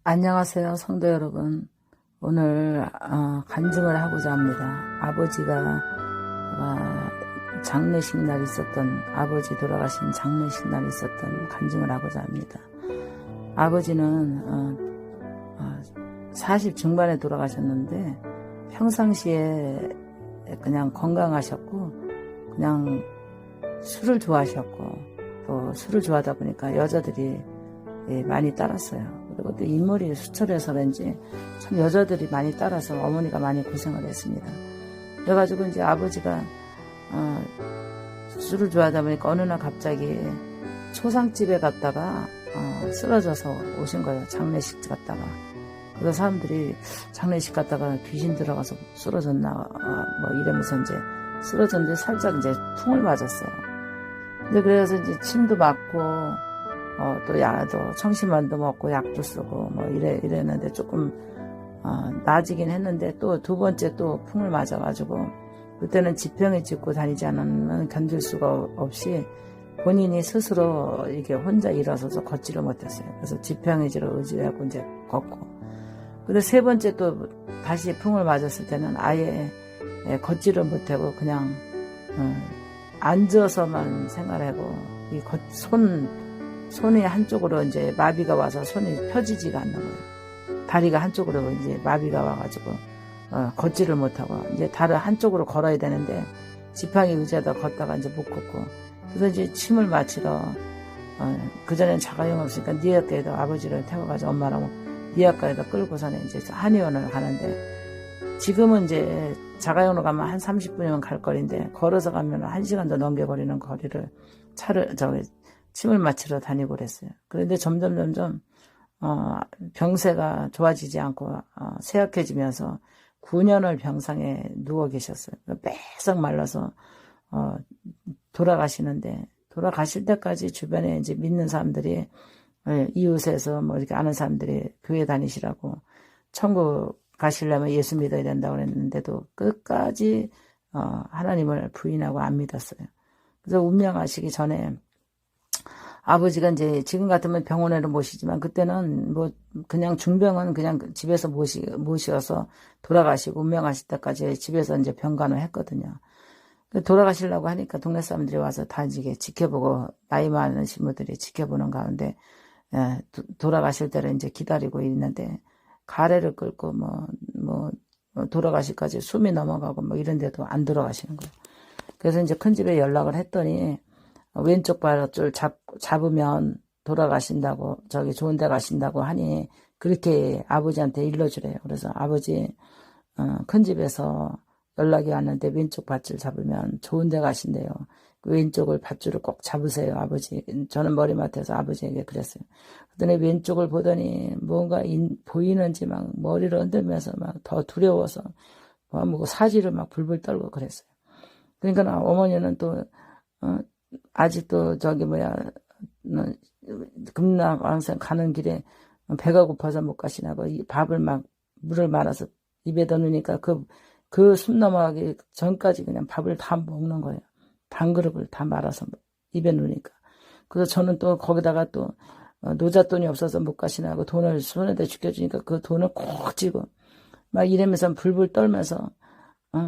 안녕하세요, 성도 여러분. 오늘 간증을 하고자 합니다. 아버지가 장례식 날 있었던, 아버지 돌아가신 장례식 날 있었던 간증을 하고자 합니다. 아버지는 40 중반에 돌아가셨는데 평상시에 그냥 건강하셨고 그냥 술을 좋아하셨고, 또 술을 좋아하다 보니까 여자들이 많이 따랐어요. 그리고 또 인물이 수철해서 그런지 참 여자들이 많이 따라서 어머니가 많이 고생을 했습니다. 그래가지고 이제 아버지가 술을 좋아하다 보니까 어느 날 갑자기 초상집에 갔다가 쓰러져서 오신 거예요. 장례식 갔다가. 그래서 사람들이 장례식 갔다가 귀신 들어가서 쓰러졌나 뭐 이러면서 이제 쓰러졌는데 살짝 이제 퉁을 맞았어요. 근데 그래서 이제 침도 맞고 또 약도 청심환도 먹고 약도 쓰고 뭐 이랬는데 조금 나아지긴 했는데 또 두 번째 또 풍을 맞아가지고 그때는 지평에 짚고 다니지 않으면 견딜 수가 없이 본인이 스스로 이게 혼자 일어서서 걷지를 못했어요. 그래서 지평의지를 의지하고 이제 걷고, 근데 세 번째 또 다시 풍을 맞았을 때는 아예 걷지를 못하고 그냥 앉아서만 생활하고 이 손이 한쪽으로 이제 마비가 와서 손이 펴지지가 않는 거예요. 다리가 한쪽으로 이제 마비가 와가지고 걷지를 못하고 이제 다른 한쪽으로 걸어야 되는데 지팡이 의자에다 걷다가 이제 못 걷고, 그래서 이제 침을 마치러 그전엔 자가용 없으니까 니아가에도 아버지를 태워가지고 엄마랑 니아가에다 끌고서는 이제 한의원을 가는데, 지금은 이제 자가용으로 가면 한 30분이면 갈 거리인데 걸어서 가면 1시간도 넘게 걸리는 거리를 침을 맞추러 다니고 그랬어요. 그런데 점점 병세가 좋아지지 않고 쇠약해지면서 9년을 병상에 누워 계셨어요. 빼싹 말라서 돌아가시는데, 돌아가실 때까지 주변에 이제 믿는 사람들이, 이웃에서 뭐 이렇게 아는 사람들이 교회 다니시라고 천국 가시려면 예수 믿어야 된다고 그랬는데도 끝까지 하나님을 부인하고 안 믿었어요. 그래서 운명하시기 전에 아버지가 이제 지금 같으면 병원에로 모시지만 그때는 뭐 그냥 중병은 그냥 집에서 모셔서 돌아가시고 운명하실 때까지 집에서 이제 병간호 했거든요. 돌아가시려고 하니까 동네 사람들이 와서 다 이제 지켜보고, 나이 많으신 분들이 지켜보는 가운데 돌아가실 때를 이제 기다리고 있는데 가래를 끓고 뭐 돌아가실까지 숨이 넘어가고 뭐 이런데도 안 돌아가시는 거예요. 그래서 이제 큰 집에 연락을 했더니 왼쪽 발을 잡으면 돌아가신다고, 저기 좋은 데 가신다고 하니 그렇게 아버지한테 일러주래요. 그래서 아버지 큰 집에서 연락이 왔는데 왼쪽 밧줄 잡으면 좋은 데 가신대요. 그 왼쪽을 밧줄을 꼭 잡으세요, 아버지. 저는 머리맡에서 아버지에게 그랬어요. 그랬더니 왼쪽을 보더니 뭔가 보이는지 막 머리를 흔들면서 막 더 두려워서 뭐 사지를 막 불불 떨고 그랬어요. 그러니까 어머니는 또 아직도 금남왕산 가는 길에 배가 고파서 못 가시나고 밥을 막 물을 말아서 입에다 넣으니까 그 숨 넘어가기 전까지 그냥 밥을 다 먹는 거예요. 반 그릇을 다 말아서 입에 넣으니까. 그래서 저는 또 거기다가 또 노잣돈이 없어서 못 가시나고 돈을 손에다 죽여주니까 그 돈을 콕 쥐고 막 이러면서 불불 떨면서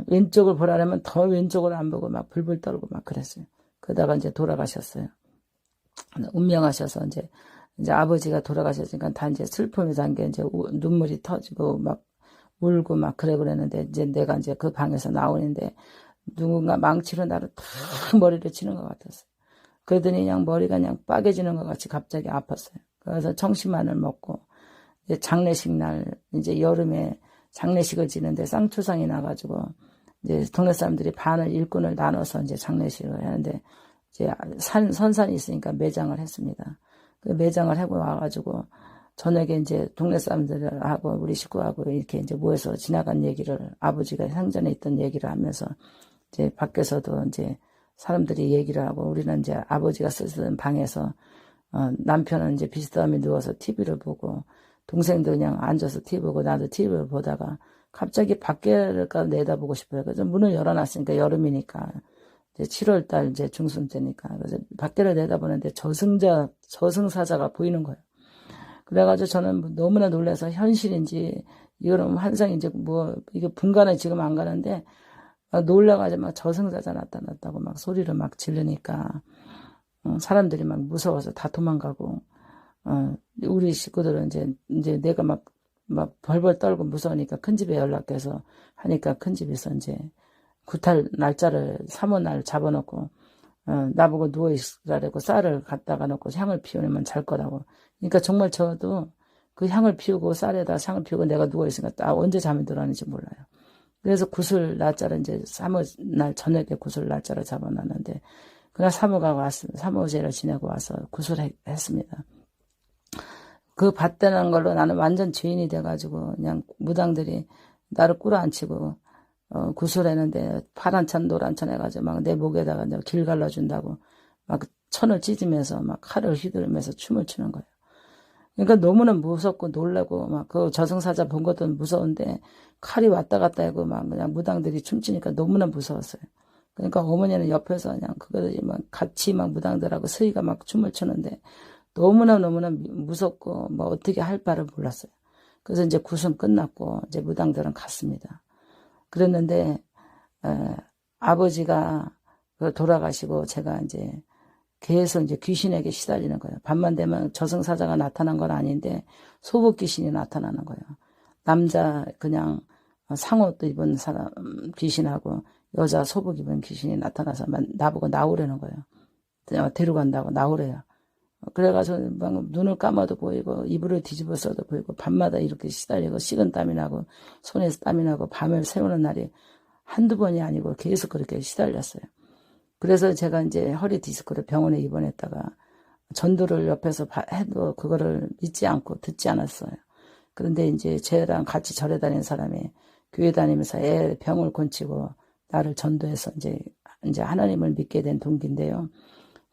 왼쪽을 보라면 더 왼쪽을 안 보고 막 불불 떨고 막 그랬어요. 그러다가 이제 돌아가셨어요. 운명하셔서 이제 아버지가 돌아가셨으니까 다 이제 슬픔이 담겨 이제 눈물이 터지고 막 울고 막 그랬는데 이제 내가 이제 그 방에서 나오는데 누군가 망치로 나를 탁 머리를 치는 것 같았어요. 그러더니 그냥 머리가 그냥 빠개지는 것 같이 갑자기 아팠어요. 그래서 청심환을 먹고 이제 장례식 날 이제 여름에 장례식을 지는데 쌍초상이 나가지고 이제 동네 사람들이 반을 일꾼을 나눠서 이제 장례식을 하는데 이제 선산이 있으니까 매장을 했습니다. 그 매장을 하고 와가지고 저녁에 이제 동네 사람들하고 우리 식구하고 이렇게 이제 모여서 지나간 얘기를, 아버지가 생전에 있던 얘기를 하면서 이제 밖에서도 이제 사람들이 얘기를 하고, 우리는 이제 아버지가 쓰던 방에서 남편은 이제 비스듬히 누워서 TV를 보고 동생도 그냥 앉아서 TV 보고 나도 TV를 보다가 갑자기 밖에를 내다보고 싶어요. 그래서 문을 열어놨으니까 여름이니까 이제 7월달 이제 중순 때니까 그래서 밖에를 내다보는데 저승사자가 보이는 거예요. 그래가지고 저는 너무나 놀라서 현실인지 이거는 환상인지 뭐 이게 분간은 지금 안 가는데 놀라가지고 막 저승사자 나타났다고 막 소리를 막 지르니까 사람들이 막 무서워서 다 도망가고 우리 식구들은 이제 내가 막 벌벌 떨고 무서우니까 큰 집에 연락해서 하니까 큰 집에서 이제 구탈 날짜를 3월 날 잡아놓고 나보고 누워있으라고 쌀을 갖다가 놓고 향을 피우면 잘 거라고. 그러니까 정말 저도 그 향을 피우고 쌀에다 향을 피우고 내가 누워있으니까 언제 잠이 들었는지 몰라요. 그래서 구슬 날짜를 이제 3월 날 저녁에 구슬 날짜를 잡아놨는데 그날 사모가 왔습니다. 사모제를 지내고 와서 구슬했습니다. 그 밭대는 걸로 나는 완전 죄인이 돼가지고 그냥 무당들이 나를 꿇어앉히고 구슬했는데 파란 천 노란 천 해가지고 막 내 목에다가 길 갈라준다고 막 천을 찢으면서 막 칼을 휘두르면서 춤을 추는 거예요. 그러니까 너무나 무섭고 놀라고 막 그 저승사자 본 것도 무서운데 칼이 왔다 갔다 하고 막 그냥 무당들이 춤추니까 너무나 무서웠어요. 그러니까 어머니는 옆에서 그냥 그거를 막 같이 막 무당들하고 서희가 막 춤을 추는데 너무나 무섭고 뭐 어떻게 할 바를 몰랐어요. 그래서 이제 구순 끝났고 이제 무당들은 갔습니다. 그랬는데 아버지가 돌아가시고 제가 이제 계속 이제 귀신에게 시달리는 거예요. 밤만 되면 저승사자가 나타난 건 아닌데 소복 귀신이 나타나는 거예요. 남자 그냥 상옷도 입은 사람 귀신하고 여자 소복 입은 귀신이 나타나서 나보고 나오라는 거예요. 데려간다고 나오래요. 그래가지고 막 눈을 감아도 보이고 이불을 뒤집어 써도 보이고 밤마다 이렇게 시달리고 식은 땀이 나고 손에서 땀이 나고 밤을 새우는 날이 한두 번이 아니고 계속 그렇게 시달렸어요. 그래서 제가 이제 허리 디스크로 병원에 입원했다가 전도를 옆에서 해도 그거를 믿지 않고 듣지 않았어요. 그런데 이제 쟤랑 같이 절에 다니는 사람이 교회 다니면서 애 병을 고치고 나를 전도해서 이제 하나님을 믿게 된 동기인데요.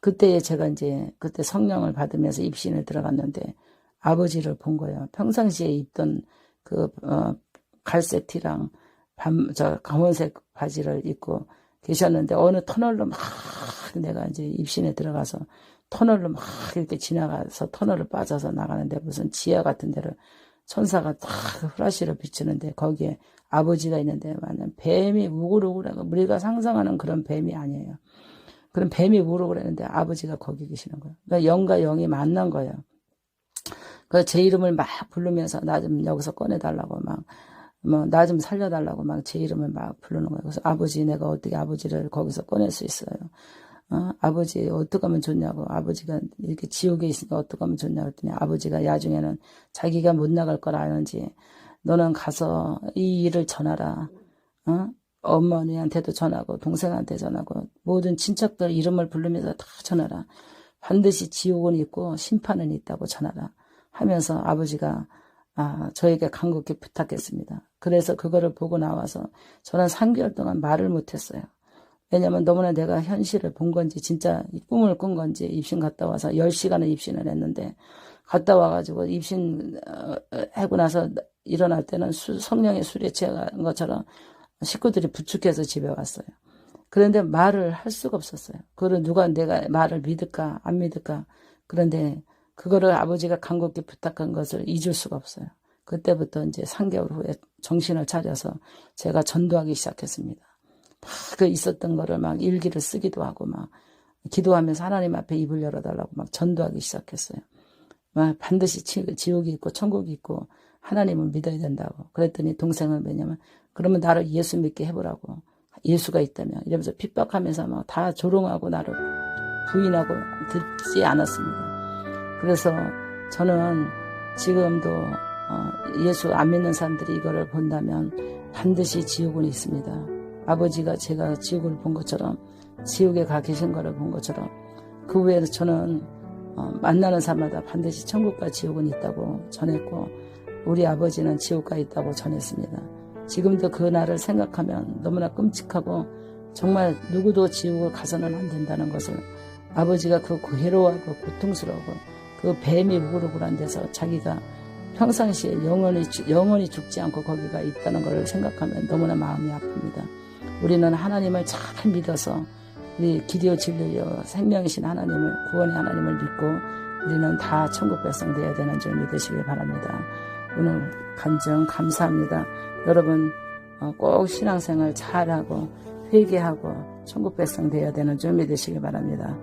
그때 제가 그때 성령을 받으면서 입신을 들어갔는데 아버지를 본 거예요. 평상시에 입던 갈색 티랑 검은색 바지를 입고 계셨는데 어느 터널로 막 내가 이제 입신에 들어가서 터널로 막 이렇게 지나가서 터널을 빠져서 나가는데 무슨 지하 같은 데를 천사가 딱 후라시를 비추는데 거기에 아버지가 있는데 완전 뱀이 우글우글하고 우리가 상상하는 그런 뱀이 아니에요. 그런 뱀이 우글우글했는데 아버지가 거기 계시는 거예요. 그러니까 영과 영이 만난 거예요. 그래서 제 이름을 막 부르면서 나 좀 여기서 꺼내달라고 나 좀 살려달라고 막 제 이름을 막 부르는 거예요. 그래서 아버지 내가 어떻게 아버지를 거기서 꺼낼 수 있어요. 아버지 어떻게 하면 좋냐고. 아버지가 이렇게 지옥에 있으니까 어떻게 하면 좋냐고 했더니 아버지가 야중에는 자기가 못 나갈 걸 아는지 너는 가서 이 일을 전하라. 어머니한테도 전하고 동생한테 전하고 모든 친척들 이름을 부르면서 다 전하라. 반드시 지옥은 있고 심판은 있다고 전하라 하면서 아버지가 저에게 간곡히 부탁했습니다. 그래서 그거를 보고 나와서 저는 3개월 동안 말을 못했어요. 왜냐면 너무나 내가 현실을 본 건지 진짜 꿈을 꾼 건지 입신 갔다 와서 10시간을 입신을 했는데 갔다 와가지고 입신 하고 나서 일어날 때는 성령의 술에 취한 것처럼 식구들이 부축해서 집에 왔어요. 그런데 말을 할 수가 없었어요. 그거를 누가 내가 말을 믿을까 안 믿을까. 그런데 그거를 아버지가 간곡히 부탁한 것을 잊을 수가 없어요. 그때부터 이제 3개월 후에 정신을 차려서 제가 전도하기 시작했습니다. 그 있었던 거를 막 일기를 쓰기도 하고 막 기도하면서 하나님 앞에 입을 열어달라고 막 전도하기 시작했어요. 막 반드시 지옥이 있고 천국이 있고 하나님을 믿어야 된다고. 그랬더니 동생은 왜냐면 그러면 나를 예수 믿게 해보라고. 예수가 있다면 이러면서 핍박하면서 막 다 조롱하고 나를 부인하고 듣지 않았습니다. 그래서 저는 지금도 예수 안 믿는 사람들이 이거를 본다면 반드시 지옥은 있습니다. 아버지가 제가 지옥을 본 것처럼 지옥에 가 계신 거를 본 것처럼 그 후에 저는 만나는 사람마다 반드시 천국과 지옥은 있다고 전했고 우리 아버지는 지옥가 있다고 전했습니다. 지금도 그 날을 생각하면 너무나 끔찍하고 정말 누구도 지옥을 가서는 안 된다는 것을 아버지가 그 괴로워하고 고통스러우고 그 뱀이 우글우글한 데서 자기가 평상시에 영원히 죽지 않고 거기가 있다는 걸 생각하면 너무나 마음이 아픕니다. 우리는 하나님을 잘 믿어서 우리 기도요 진리요 생명이신 하나님을 구원의 하나님을 믿고 우리는 다 천국 백성 되어야 되는 줄 믿으시길 바랍니다. 오늘 간증 감사합니다. 여러분 꼭 신앙생활 잘하고 회개하고 천국 백성 되어야 되는 줄 믿으시길 바랍니다.